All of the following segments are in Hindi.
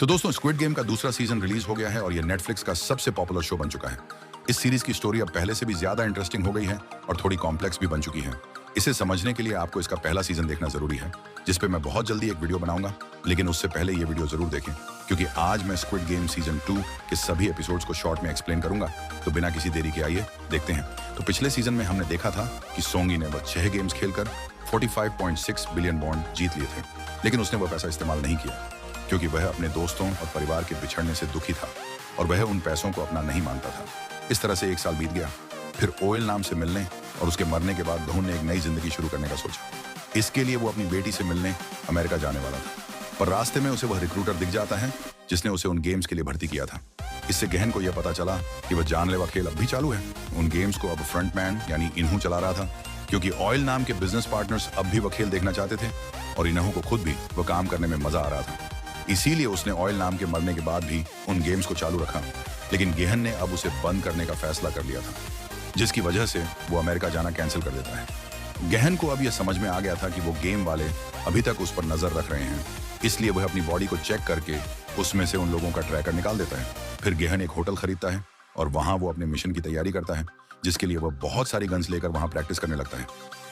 तो दोस्तों, स्क्विड गेम का दूसरा सीजन रिलीज हो गया है और ये नेटफ्लिक्स का सबसे पॉपुलर शो बन चुका है। इस सीरीज की स्टोरी अब पहले से भी ज्यादा इंटरेस्टिंग हो गई है और थोड़ी कॉम्प्लेक्स भी बन चुकी है। इसे समझने के लिए आपको इसका पहला सीजन देखना जरूरी है, जिस पे मैं बहुत जल्दी एक वीडियो बनाऊंगा। लेकिन उससे पहले ये वीडियो जरूर देखें, क्योंकि आज मैं स्क्विड गेम सीजन 2 के सभी एपिसोड्स को शॉर्ट में एक्सप्लेन करूंगा। तो बिना किसी देरी के आइए देखते हैं। तो पिछले सीजन में हमने देखा था कि सोंगी ने वह 6 गेम्स खेलकर 45.6 बिलियन बॉन्ड जीत लिए थे, लेकिन उसने वह पैसा इस्तेमाल नहीं किया, क्योंकि वह अपने दोस्तों और परिवार के बिछड़ने से दुखी था और वह उन पैसों को अपना नहीं मानता था। इस तरह से 1 साल बीत गया। फिर ओएल नाम से मिलने और उसके मरने के बाद बहू ने एक नई जिंदगी शुरू करने का सोचा। इसके लिए वो अपनी बेटी से मिलने अमेरिका जाने वाला था, पर रास्ते में उसे वह रिक्रूटर दिख जाता है जिसने उसे उन गेम्स के लिए भर्ती किया था। इससे गहन को यह पता चला कि वह जानलेवा खेल अब भी चालू है। उन गेम्स को अब फ्रंटमैन यानी इन्हू चला रहा था, क्योंकि ऑयल नाम के बिजनेस पार्टनर्स अब भी वह खेल देखना चाहते थे और इन्हू को खुद भी वह काम करने में मजा आ रहा था। इसीलिए उसने ऑयल नाम के मरने के बाद भी उन गेम्स को चालू रखा, लेकिन गेहन ने अब उसे बंद करने का फैसला कर लिया था, जिसकी वजह से वो अमेरिका जाना कैंसिल कर देता है। गहन को अब यह समझ में आ गया था कि वो गेम वाले अभी तक उस पर नजर रख रहे हैं, इसलिए वह अपनी बॉडी को चेक करके उसमें से उन लोगों का ट्रैकर निकाल देता है। फिर गहन एक होटल खरीदता है और वहां वो अपने मिशन की तैयारी करता है, जिसके लिए वह बहुत सारी गन्स लेकर वहां प्रैक्टिस करने लगता है।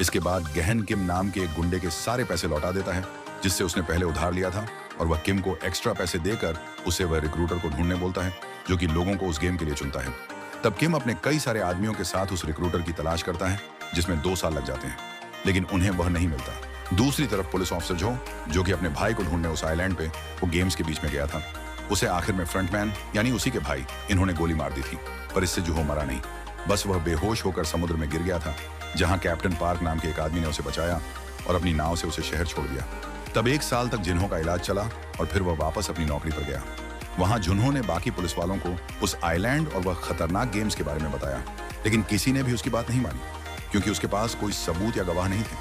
इसके बाद गहन किम नाम के एक गुंडे के सारे पैसे लौटा देता है जिससे उसने पहले उधार लिया था, और वह किम को एक्स्ट्रा पैसे देकर उसे वह रिक्रूटर को ढूंढने बोलता है, जो कि लोगों को उस गेम के लिए चुनता है। तब किम अपने कई सारे आदमियों के साथ उस रिक्रूटर की तलाश करता है, जिसमें 2 साल लग जाते हैं, लेकिन उन्हें वह नहीं मिलता। दूसरी तरफ पुलिस ऑफिसर जो कि अपने भाई को ढूंढने उस आइलैंड पे वो गेम्स के बीच में गया था, उसे आखिर में फ्रंटमैन यानी उसी के भाई इन्होंने गोली मार दी थी, पर इससे जो मरा नहीं, बस वह बेहोश होकर समुद्र में गिर गया था, जहां कैप्टन पार्क नाम के एक आदमी ने उसे बचाया और अपनी नाव से उसे शहर छोड़ दिया। तब 1 साल तक जिन्हों का इलाज चला और फिर वह वापस अपनी नौकरी पर गया। वहां जुन्हों ने बाकी पुलिस वालों को उस आइलैंड और वह खतरनाक गेम्स के बारे में बताया, लेकिन किसी ने भी उसकी बात नहीं मानी, क्योंकि उसके पास कोई सबूत या गवाह नहीं थे।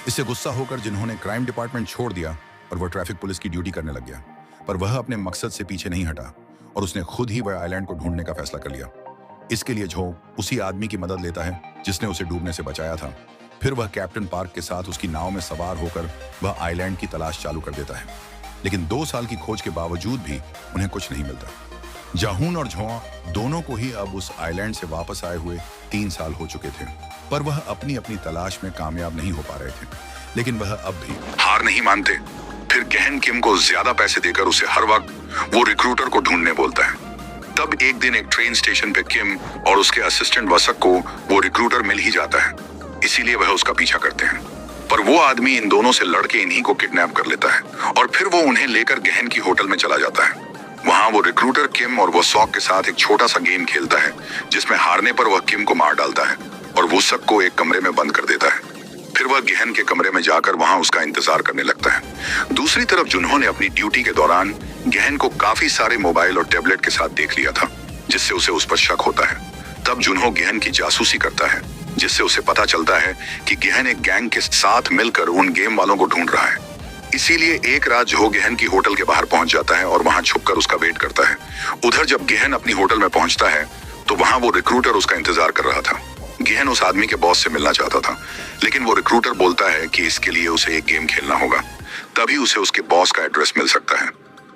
इससे गुस्सा होकर जिन्होंने क्राइम डिपार्टमेंट छोड़ दिया और वह ट्रैफिक पुलिस की ड्यूटी करने लग गया, पर वह अपने मकसद से पीछे नहीं हटा और उसने खुद ही वह आइलैंड को ढूंढने का फैसला कर लिया। इसके लिए झो उसी आदमी की मदद लेता है जिसने उसे डूबने से बचाया था। फिर वह कैप्टन पार्क के साथ उसकी नाव में सवार होकर वह आइलैंड की तलाश चालू कर देता है, लेकिन 2 साल की खोज के बावजूद भी उन्हें कुछ नहीं मिलता। जाहून और झो दोनों को ही अब उस आइलैंड से वापस आए हुए 3 साल हो चुके थे, पर वह अपनी अपनी तलाश में कामयाब नहीं हो पा रहे थे। लेकिन वह अब भी हार नहीं मानते। फिर गहन किम को ज्यादा पैसे देकर उसे हर वक्त वो रिक्रूटर को ढूंढने बोलता है। तब एक दिन एक ट्रेन स्टेशन पे किम और उसके असिस्टेंट वसक को वो रिक्रूटर मिल ही जाता है, इसीलिए वह उसका पीछा करते हैं। पर वो आदमी इन दोनों से लड़के इन्हीं को किडनैप कर लेता है और फिर वो उन्हें लेकर गहन की होटल में चला जाता है। वहां वो रिक्रूटर किम और वसक के साथ एक छोटा सा गेम खेलता है, जिसमें हारने पर वह किम को मार डालता है और वसक को एक कमरे में बंद कर देता है। फिर वह गहन के कमरे में जाकर वहां उसका इंतजार करने लगता है। दूसरी तरफ जुन्हों ने अपनी ड्यूटी के दौरान गहन को काफी सारे मोबाइल और टैबलेट के साथ देख लिया था, जिससे उसे उस पर शक होता है। तब जुन्हों गहन की जासूसी करता है, जिससे उसे पता चलता है कि गहन एक गैंग के साथ मिलकर उन गेम वालों को ढूंढ रहा है। इसीलिए एक रात जो गहन की होटल के बाहर पहुंच जाता है और वहां छुपकर उसका वेट करता है। उधर जब गहन अपनी होटल में पहुंचता है तो वहां वो रिक्रूटर उसका इंतजार कर रहा था। गहन उस आदमी के बॉस से मिलना चाहता था, लेकिन वो रिक्रूटर बोलता है कि इसके लिए उसे एक गेम खेलना होगा, तभी उसे उसके बॉस का एड्रेस मिल सकता है।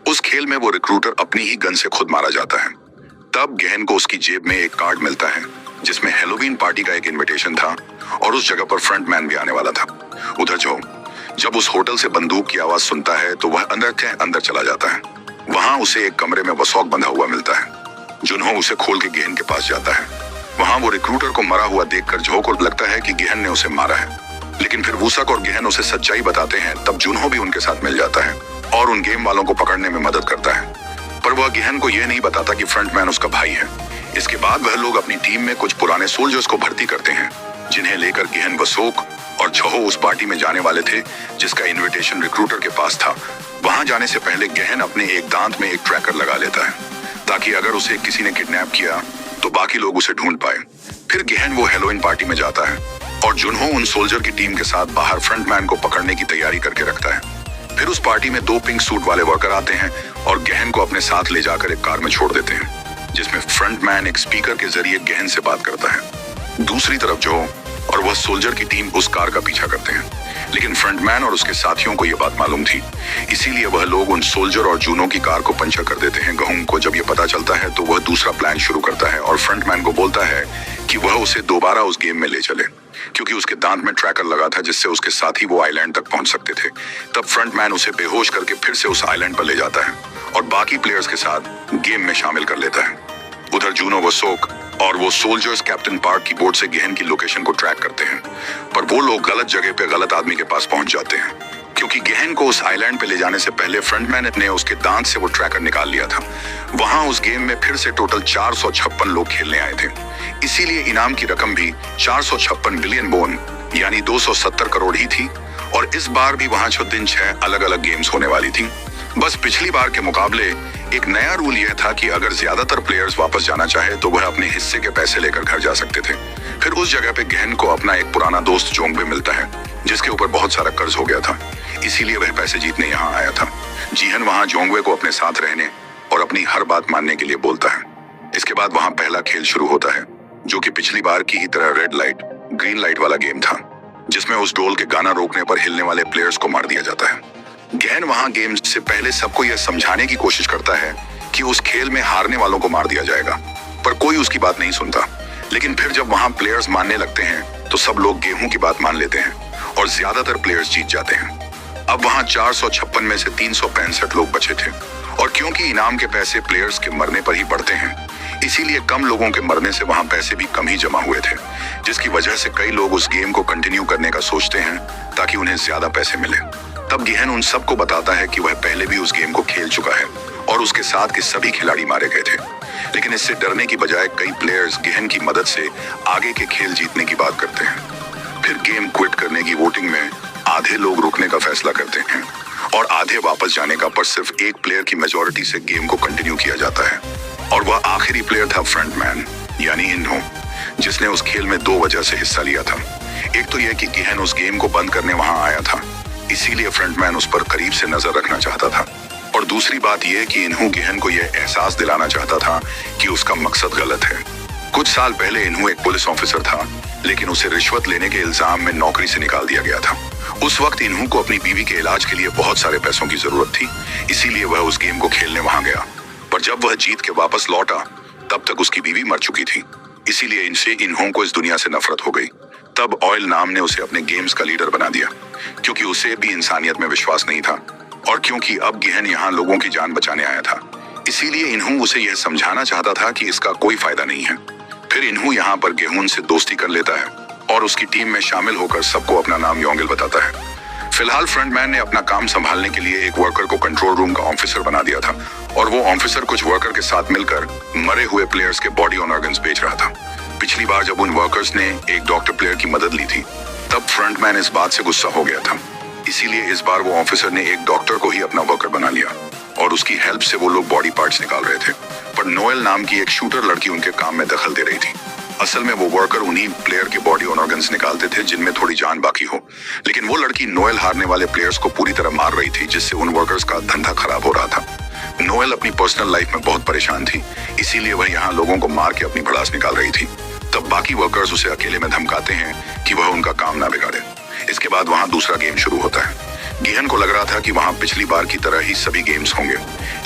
उस खेल में वो रिक्रूटर अपनी ही गन से खुद मारा जाता है। तब गहन को उसकी जेब में एक कार्ड मिलता है, जिसमें हैलोवीन पार्टी का एक इनविटेशन था और उस जगह पर फ्रंटमैन भी आने वाला था। उधर जो जब उस होटल से बंदूक की आवाज सुनता है तो वह अंदर चला जाता है। वहां उसे एक कमरे में वसौक बंधा हुआ मिलता है। जुन्हों उसे खोल के गहन के पास जाता है। वहां वो रिक्रूटर को मरा हुआ देखकर झो को लगता है कि गहन ने उसे मारा है, लेकिन फिर वसक और गहन उसे सच्चाई बताते हैं। तब जुन्हों भी उनके साथ मिल जाता है और उन गेम वालों को पकड़ने में मदद करता है, पर वह गहन को यह नहीं बताता कि फ्रंटमैन उसका भाई है। इसके बाद वह लोग अपनी टीम में कुछ पुराने सोल्जर्स को भर्ती करते हैं, जिन्हें लेकर गहन वसोक और झो उस पार्टी में जाने वाले थे जिसका इनविटेशन रिक्रूटर के पास था। वहां जाने से पहले गहन अपने एक दांत में एक ट्रैकर लगा लेता है, ताकि अगर उसे किसी ने किडनैप किया तो बाकी लोग उसे ढूंढ पाए। फिर गहन वो हेलोइन पार्टी में जाता है और जुन्हों उन सोल्जर की टीम के साथ बाहर फ्रंटमैन को पकड़ने की तैयारी करके रखता है। फिर उस पार्टी में 2 पिंक सूट वाले वर्कर आते हैं और गहन को अपने साथ ले जाकर एक कार में छोड़ देते हैं, जिसमें फ्रंटमैन एक स्पीकर के जरिए गहन से बात करता है। दूसरी तरफ जो और वह सोल्जर की टीम उस कार का पीछा करते हैं। लेकिन फ्रंटमैन और उसके साथियों को यह बात मालूम थी, इसीलिए वह लोग उन सोल्जर और जूनो की कार को पंचर कर देते हैं। गहूम को जब यह पता चलता है तो वह दूसरा प्लान शुरू करता है और फ्रंटमैन को बोलता है कि वह उसे दोबारा उस गेम में ले चले, क्योंकि उसके दांत में ट्रैकर लगा था जिससे उसके साथी वो आइलैंड तक पहुंच सकते थे। तब फ्रंटमैन उसे बेहोश करके फिर से उस आइलैंड पर ले जाता है और बाकी प्लेयर्स के साथ गेम में शामिल कर लेता है। उधर जूनो व सोक और वो सोल्जर्स कैप्टन पार्क की बोट से गहन की लोकेशन को ट्रैक करते हैं, पर वो लोग गलत जगह पे गलत आदमी के पास पहुंच जाते हैं, क्योंकि गहन को उस आइलैंड पे ले जाने से पहले फ्रंटमैन ने उसके दांत से वो ट्रैकर निकाल लिया था। वहां उस गेम में फिर से टोटल 456 लोग खेलने आए थे, इसीलिए इनाम की रकम भी 456 बिलियन बोन यानी 270 करोड़ ही थी। और इस बार भी वहां दिन 6 अलग अलग गेम्स होने वाली थी। बस पिछली बार के मुकाबले एक नया रूल यह था कि अगर ज्यादातर प्लेयर्स वापस जाना चाहे तो वह अपने हिस्से के पैसे लेकर घर जा सकते थे। फिर उस जगह पे गहन को अपना एक पुराना दोस्त जोंगबे मिलता है, जिसके ऊपर बहुत सारा कर्ज हो गया था, इसीलिए वह पैसे जीतने यहाँ आया था। जीहन वहाँ जोंगबे को अपने साथ रहने और अपनी हर बात मानने के लिए बोलता है। इसके बाद वहाँ पहला खेल शुरू होता है, जो कि पिछली बार की ही तरह रेड लाइट ग्रीन लाइट वाला गेम था, जिसमें उस डोल के गाना रोकने पर हिलने वाले प्लेयर्स को मार दिया जाता है। गहन वहां गेम से पहले सबको यह समझाने की कोशिश करता है कि उस खेल में हारने वालों को मार दिया जाएगा, पर कोई उसकी बात नहीं सुनता। लेकिन फिर जब वहां प्लेयर्स मानने लगते हैं तो सब लोग गेहूं की बात मान लेते हैं और ज्यादातर प्लेयर्स जीत जाते हैं। अब वहां 456 में से 365 लोग बचे थे, और क्योंकि इनाम के पैसे प्लेयर्स के मरने पर ही बढ़ते हैं, इसीलिए कम लोगों के मरने से वहां पैसे भी कम ही जमा हुए थे, जिसकी वजह से कई लोग उस गेम को कंटिन्यू करने का सोचते हैं ताकि उन्हें ज्यादा पैसे मिले। तब गहन उन सबको बताता है कि वह पहले भी उस गेम को खेल चुका है और उसके साथ के सभी खिलाड़ी मारे गए थे, लेकिन इससे डरने की बजाय कई प्लेयर्स गहन की मदद से आगे के खेल जीतने की बात करते हैं। फिर गेम क्विट करने की वोटिंग में आधे लोग रुकने का फैसला करते हैं और आधे वापस जाने का, पर सिर्फ एक प्लेयर की मेजोरिटी से गेम को कंटिन्यू किया जाता है, और वह आखिरी प्लेयर था फ्रंटमैन यानी इन्हो, जिसने उस खेल में 2 वजह से हिस्सा लिया था। एक तो यह कि गहन उस गेम को बंद करने वहां आया था, इसीलिए फ्रंटमैन उस पर करीब से नजर रखना चाहता था, और दूसरी बात यह कि इन्हू गहन को यह एहसास दिलाना चाहता था कि उसका मकसद गलत है। कुछ साल पहले इन्हू एक पुलिस ऑफिसर था, लेकिन उसे रिश्वत लेने के इल्जाम में नौकरी से निकाल दिया गया था। उस वक्त इन्हू को अपनी बीवी के इलाज के लिए बहुत सारे पैसों की जरूरत थी, इसीलिए वह उस गेम को खेलने वहां गया, पर जब वह जीत के वापस लौटा तब तक उसकी बीवी मर चुकी थी, इसीलिए इनसे इन्हों को इस दुनिया से नफरत हो गई। तब ऑयल नाम ने उसे अपने गेम्स का लीडर बना दिया, क्योंकि उसे भी इंसानियत में विश्वास नहीं था, और क्योंकि अब गहन यहाँ लोगों की जान बचाने आया था, इसीलिए इन्हू उसे यह समझाना चाहता था कि इसका कोई फायदा नहीं है। फिर इन्हू यहाँ पर गेहून से दोस्ती कर लेता है और उसकी टीम में शामिल होकर सबको अपना नाम योंगेल बताता है। फिलहाल फ्रंटमैन ने अपना काम संभालने के लिए एक वर्कर को कंट्रोल रूम का ऑफिसर बना दिया था, और वो ऑफिसर कुछ वर्कर के साथ मिलकर मरे हुए प्लेयर्स के बॉडी ऑन ऑर्गन्स बेच रहा था। पिछली बार जब उन वर्कर्स ने एक डॉक्टर प्लेयर की मदद ली थी, तब फ्रंटमैन इस बात से गुस्सा हो गया था, इसीलिए इस बार वो ऑफिसर ने एक डॉक्टर को ही अपना वर्कर बना लिया, और उसकी हेल्प से वो लोग बॉडी पार्ट्स निकाल रहे थे। पर नोएल नाम की एक शूटर लड़की उनके काम में दखल दे रही थी। असल में वो वर्कर उन्हीं प्लेयर के बॉडी ऑन ऑर्गन्स निकालते थे जिनमें थोड़ी जान बाकी हो, लेकिन वो लड़की नोएल हारने वाले प्लेयर्स को पूरी तरह मार रही थी, जिससे उन वर्कर्स का धंधा खराब हो रहा था। नोएल अपनी पर्सनल लाइफ में बहुत परेशान थी, इसीलिए वह यहाँ लोगों को मार के अपनी भड़ास निकाल रही थी। तब बाकी वर्कर्स उसे अकेले में धमकाते हैं कि वह उनका काम ना बिगाड़े। इसके बाद वहाँ दूसरा गेम शुरू होता है। गिहन को लग रहा था कि वहाँ पिछली बार की तरह ही सभी गेम्स होंगे,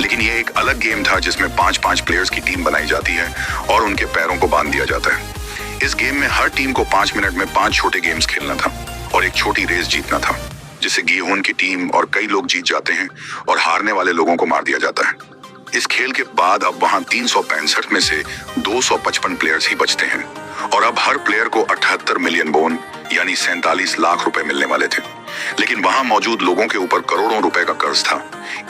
लेकिन ये एक अलग गेम था जिसमें 5-5 प्लेयर्स की टीम बनाई जाती है और उनके पैरों को बांध दिया जाता है। इस गेम में हर टीम को 5 मिनट में 5 छोटे गेम्स खेलना था और एक छोटी रेस जीतना था, जिससे गिहोन की टीम और कई लोग जीत जाते हैं और हारने वाले लोगों को मार दिया जाता है। इस खेल के बाद अब वहाँ 365 में से 255 प्लेयर्स ही बचते हैं और अब हर प्लेयर को 78 मिलियन बोन यानी 47 लाख रुपए मिलने वाले थे। लेकिन वहां मौजूद लोगों के ऊपर करोड़ों रुपए का कर्ज था,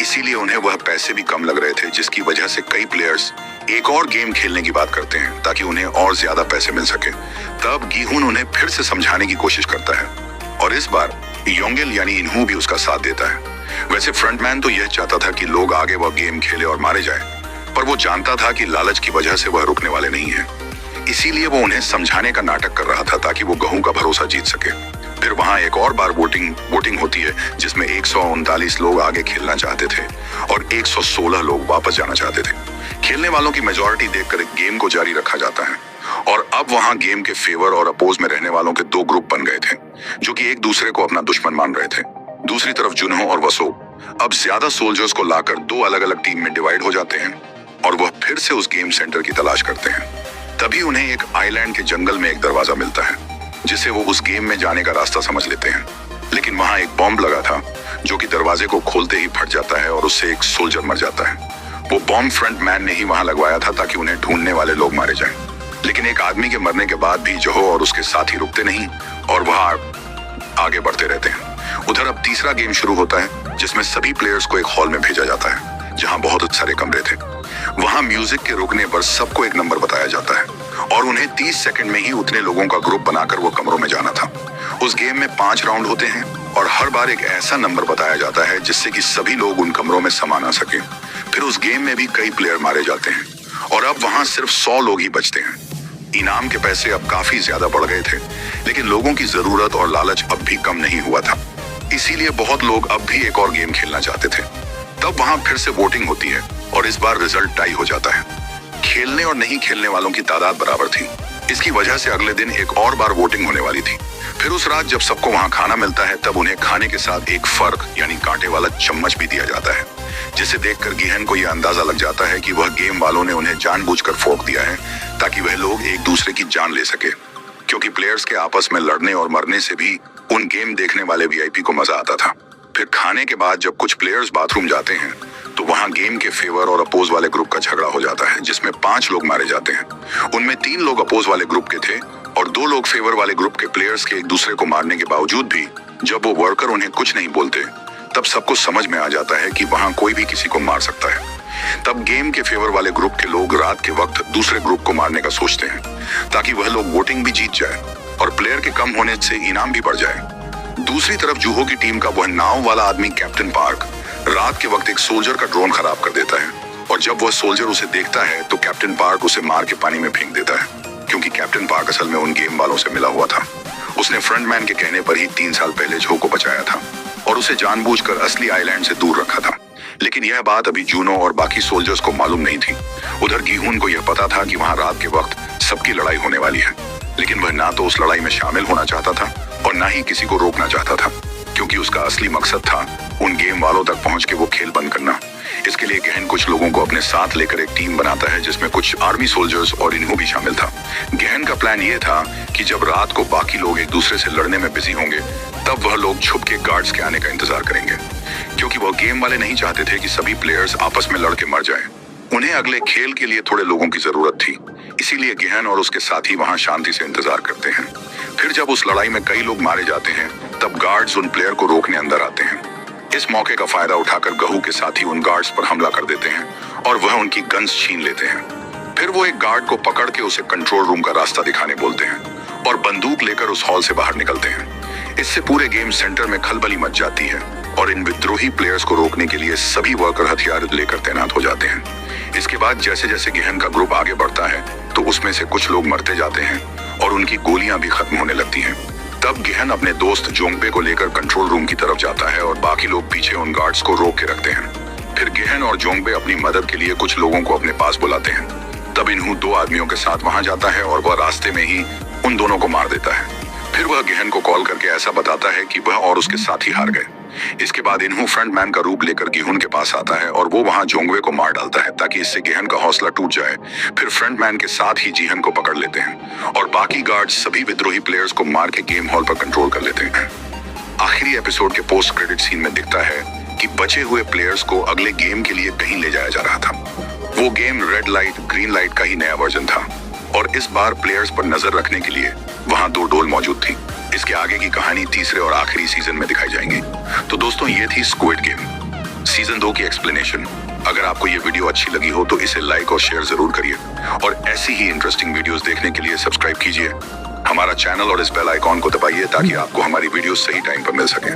इसीलिए उन्हें वह पैसे भी कम लग रहे थे, जिसकी वजह से कई प्लेयर्स एक और गेम खेलने की बात करते हैं ताकि उन्हें और ज्यादा पैसे मिल सके। तब गिहुन उन्हें फिर से समझाने की कोशिश करता है और इस बार योंगेल यानी इन्हू भी उसका साथ देता है। वैसे फ्रंटमैन तो यह चाहता था कि लोग आगे वह गेम खेले और मारे जाए, पर वो जानता था कि लालच की वजह से वह रुकने वाले नहीं है, इसीलिए वो उन्हें समझाने का नाटक कर रहा था ताकि वो गहू का भरोसा जीत सके। फिर वहां एक और बार वोटिंग होती है जिसमें 139 लोग आगे खेलना चाहते थे और 116 लोग वापस जाना चाहते थे। खेलने वालों की मेजॉरिटी देखकर गेम को जारी रखा जाता है और अब वहां गेम के फेवर और अपोज में रहने वालों के दो ग्रुप बन गए थे, जो कि एक दूसरे को अपना दुश्मन मान रहे थे। दूसरी तरफ जुनहो और वसो अब ज्यादा सोल्जर्स को लाकर दो अलग अलग टीम में डिवाइड हो जाते हैं और वह फिर से उस गेम सेंटर की तलाश करते हैं। तभी उन्हें एक आइलैंड के जंगल में एक दरवाजा मिलता है, जिसे वो उस गेम में जाने का रास्ता समझ लेते हैं। लेकिन वहां एक बॉम्ब लगा था, जो कि दरवाजे को खोलते ही फट जाता है और उससे एक सोल्जर मर जाता है। वो बॉम्ब फ्रंट मैन ने ही वहां लगवाया था ताकि उन्हें ढूंढने वाले लोग मारे जाएं। लेकिन एक आदमी के मरने के बाद भी जोहो और उसके साथी रुकते नहीं और वह आगे बढ़ते रहते हैं। उधर अब तीसरा गेम शुरू होता है, जिसमें सभी प्लेयर्स को एक हॉल में भेजा जाता है, जहां बहुत सारे कमरे थे। वहां म्यूजिक के रुकने पर सबको एक नंबर बताया जाता है और उन्हें 30 सेकंड में ही उतने लोगों का ग्रुप बनाकर वो कमरों में जाना था। उस गेम में 5 राउंड होते हैं और हर बार एक ऐसा नंबर बताया जाता है जिससे कि सभी लोग उन कमरों में समा ना सके। फिर उस गेम में भी कई प्लेयर मारे जाते हैं और अब वहां सिर्फ 100 लोग ही बचते हैं। इनाम के पैसे अब काफी ज्यादा बढ़ गए थे, लेकिन लोगों की जरूरत और लालच अब भी कम नहीं हुआ था। इसीलिए बहुत लोग अब भी एक और गेम खेलना चाहते थे। तब वहां फिर से वोटिंग होती है और इस बार रिजल्ट टाई हो जाता है। खेलने और नहीं खेलने वालों की तादाद बराबर थी। इसकी वजह से अगले दिन एक और बार वोटिंग होने वाली थी। फिर उस रात जब सबको वहां खाना मिलता है, तब उन्हें खाने के साथ एक फर्क यानी कांटे वाला चम्मच भी दिया जाता है, जिसे देखकर गिहन को यह अंदाजा लग जाता है कि वह गेम वालों ने उन्हें जानबूझकर फोक दिया है ताकि वह लोग एक दूसरे की जान ले सके। क्योंकि प्लेयर्स के आपस में लड़ने और मरने से भी उन गेम देखने वाले वीआईपी को मजा आता था। फिर खाने के बाद जब कुछ प्लेयर्स बाथरूम जाते हैं, तो वहां गेम के फेवर और अपोज वाले ग्रुप का झगड़ा हो जाता है, जिसमें 5 लोग मारे जाते हैं। उनमें 3 लोग अपोज वाले ग्रुप के थे और 2 लोग फेवर वाले ग्रुप के। प्लेयर्स के एक दूसरे को मारने के बावजूद भी जब वो वर्कर उन्हें कुछ नहीं बोलते, तब सबको समझ में आ जाता है कि वहां कोई भी किसी को मार सकता है। तब गेम के फेवर वाले ग्रुप के लोग रात के वक्त दूसरे ग्रुप को मारने का सोचते हैं, ताकि वह लोग वोटिंग भी जीत जाए और प्लेयर के कम होने से इनाम भी बढ़ जाए। दूसरी तरफ जूहो की टीम का वह नाव वाला आदमी कैप्टन पार्क रात के वक्त एक सोल्जर का ड्रोन खराब कर देता है और जब वह सोल्जर उसे देखता है तो कैप्टन पार्क उसे मार के पानी में फेंक देता है, क्योंकि कैप्टन पार्क असल में उन गेम वालों से मिला हुआ था। उसने फ्रंटमैन के कहने पर ही 3 साल पहले जो को बचाया था और उसे जानबूझकर असली आइलैंड से दूर रखा था। लेकिन यह बात अभी जूनो और बाकी सोल्जर्स को मालूम नहीं थी। उधर गिहुन को यह पता था कि वहां रात के वक्त सबकी लड़ाई होने वाली है, लेकिन वह ना तो उस लड़ाई में शामिल होना चाहता था और ना ही किसी को रोकना चाहता था, क्योंकि उसका असली मकसद था उन गेम वालों तक पहुंच के वो खेल बंद करना। इसके लिए गहन कुछ लोगों को अपने साथ लेकर एक टीम बनाता है, जिसमें कुछ आर्मी सोल्जर्स और इन्हू भी शामिल था। गहन का प्लान ये था कि जब रात को बाकी लोग एक दूसरे से लड़ने में बिजी होंगे, तब वह लोग छुप के गार्ड्स के आने का इंतजार करेंगे, क्योंकि वह गेम वाले नहीं चाहते थे कि सभी प्लेयर्स आपस में लड़ के मर जाएं। उन्हें अगले खेल के लिए थोड़े लोगों की जरूरत थी, इसीलिए गहन और उसके साथी वहां शांति से इंतजार करते हैं। फिर जब उस लड़ाई में कई लोग मारे जाते हैं, तब गार्ड्स उन प्लेयर को रोकने अंदर आते हैं। इस मौके का फायदा उठाकर गहू के साथी उन गार्ड्स पर हमला कर देते हैं और वह उनकी गन्स छीन लेते हैं। फिर वो एक गार्ड को पकड़ के उसे कंट्रोल रूम का रास्ता दिखाने बोलते हैं और बंदूक लेकर उस हॉल से बाहर निकलते हैं। इससे पूरे गेम सेंटर में खलबली मच जाती है और इन विद्रोही प्लेयर्स को रोकने के लिए सभी वर्कर हथियार लेकर तैनात हो जाते हैं। इसके बाद जैसे जैसे गहन का ग्रुप आगे बढ़ता है, तो उसमें से कुछ लोग मरते जाते हैं और उनकी गोलियां भी खत्म होने लगती हैं। तब गहन अपने दोस्त जोंगबे को लेकर कंट्रोल रूम की तरफ जाता है और बाकी लोग पीछे उन गार्ड्स को रोक के रखते हैं। फिर गहन और जोंगबे अपनी मदद के लिए कुछ लोगों को अपने पास बुलाते हैं। तब इन्हू 2 आदमियों के साथ वहां जाता है और वह रास्ते में ही उन दोनों को मार देता है। फिर वह गहन को कॉल करके ऐसा बताता है कि वह और उसके साथी हार गए। इसके बाद इन्हू फ्रंटमैन का रूप लेकर गिहुन के पास आता है और वो वहां जोंगवे को मार डालता है, ताकि इससे गहन का हौसला टूट जाए। फिर फ्रंटमैन के साथ ही जीहन को पकड़ लेते हैं और बाकी गार्ड्स सभी विद्रोही प्लेयर्स को मार के गेम हॉल पर कंट्रोल कर लेते हैं। आखिरी एपिसोड के पोस्ट क्रेडिट सीन में दिखता है कि बचे हुए प्लेयर्स को अगले गेम के लिए कहीं ले जाया जा रहा था। वो game red light green light का ही नया वर्जन था और इस बार प्लेयर्स पर नजर रखने के लिए वहां 2 डोल मौजूद थी। इसके आगे की कहानी तीसरे और आखिरी सीजन में दिखाई जाएंगी। तो दोस्तों, ये थी स्क्विड गेम सीजन 2 की एक्सप्लेनेशन। अगर आपको ये वीडियो अच्छी लगी हो तो इसे लाइक और शेयर जरूर करिए और ऐसी ही इंटरेस्टिंग वीडियोस देखने के लिए सब्सक्राइब कीजिए हमारा चैनल और इस बेल आइकॉन को दबाइए, ताकि आपको हमारी वीडियो सही टाइम पर मिल सके।